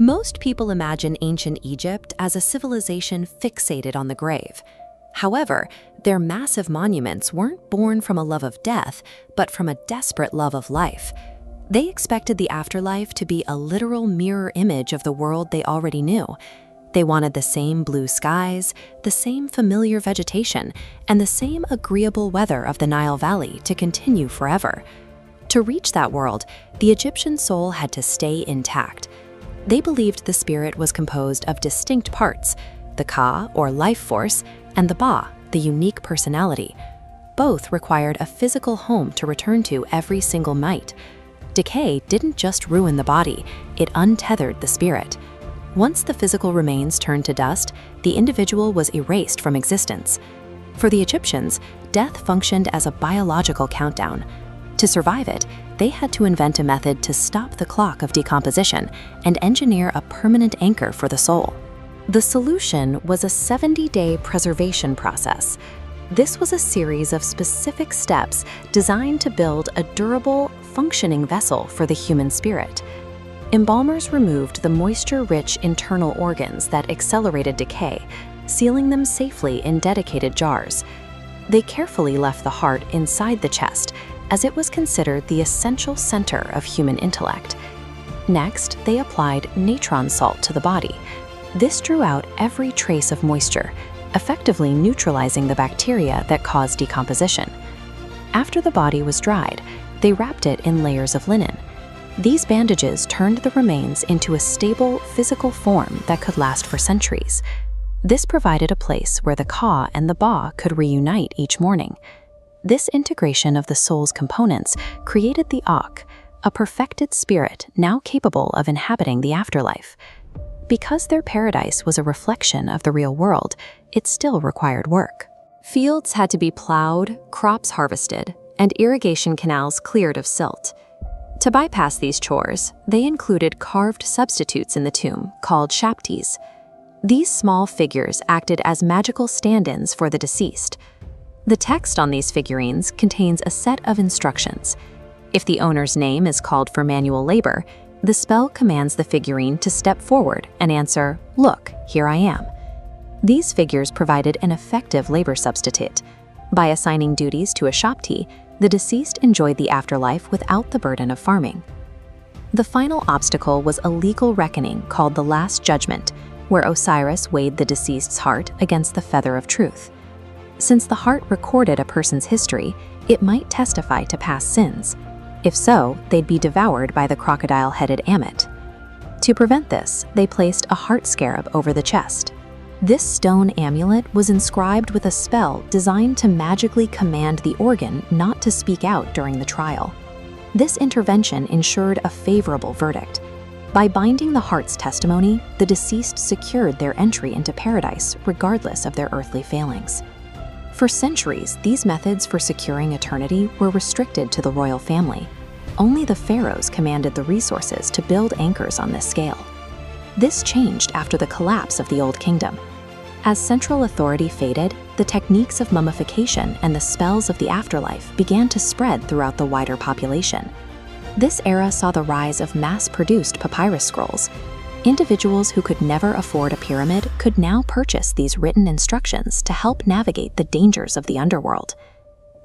Most people imagine ancient Egypt as a civilization fixated on the grave. However, their massive monuments weren't born from a love of death, but from a desperate love of life. They expected the afterlife to be a literal mirror image of the world they already knew. They wanted the same blue skies, the same familiar vegetation, and the same agreeable weather of the Nile Valley to continue forever. To reach that world, the Egyptian soul had to stay intact. They believed the spirit was composed of distinct parts, the Ka, or life force, and the Ba, the unique personality. Both required a physical home to return to every single night. Decay didn't just ruin the body, it untethered the spirit. Once the physical remains turned to dust, the individual was erased from existence. For the Egyptians, death functioned as a biological countdown. To survive it, they had to invent a method to stop the clock of decomposition and engineer a permanent anchor for the soul. The solution was a 70-day preservation process. This was a series of specific steps designed to build a durable, functioning vessel for the human spirit. Embalmers removed the moisture-rich internal organs that accelerated decay, sealing them safely in dedicated jars. They carefully left the heart inside the chest, as it was considered the essential center of human intellect. Next, they applied natron salt to the body. This drew out every trace of moisture, effectively neutralizing the bacteria that caused decomposition. After the body was dried, they wrapped it in layers of linen. These bandages turned the remains into a stable, physical form that could last for centuries. This provided a place where the Ka and the Ba could reunite each morning. This integration of the soul's components created the Akh, a perfected spirit now capable of inhabiting the afterlife. Because their paradise was a reflection of the real world, it still required work. Fields had to be plowed, crops harvested, and irrigation canals cleared of silt. To bypass these chores, they included carved substitutes in the tomb called shabtis. These small figures acted as magical stand-ins for the deceased. The text on these figurines contains a set of instructions. If the owner's name is called for manual labor, the spell commands the figurine to step forward and answer, "Look, here I am." These figures provided an effective labor substitute. By assigning duties to a shabti, the deceased enjoyed the afterlife without the burden of farming. The final obstacle was a legal reckoning called the Last Judgment, where Osiris weighed the deceased's heart against the feather of truth. Since the heart recorded a person's history, it might testify to past sins. If so, they'd be devoured by the crocodile-headed Ammit. To prevent this, they placed a heart scarab over the chest. This stone amulet was inscribed with a spell designed to magically command the organ not to speak out during the trial. This intervention ensured a favorable verdict. By binding the heart's testimony, the deceased secured their entry into paradise regardless of their earthly failings. For centuries, these methods for securing eternity were restricted to the royal family. Only the pharaohs commanded the resources to build anchors on this scale. This changed after the collapse of the Old Kingdom. As central authority faded, the techniques of mummification and the spells of the afterlife began to spread throughout the wider population. This era saw the rise of mass-produced papyrus scrolls. Individuals who could never afford a pyramid could now purchase these written instructions to help navigate the dangers of the underworld.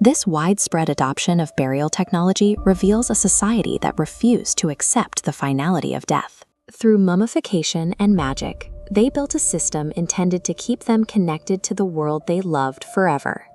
This widespread adoption of burial technology reveals a society that refused to accept the finality of death. Through mummification and magic, they built a system intended to keep them connected to the world they loved forever.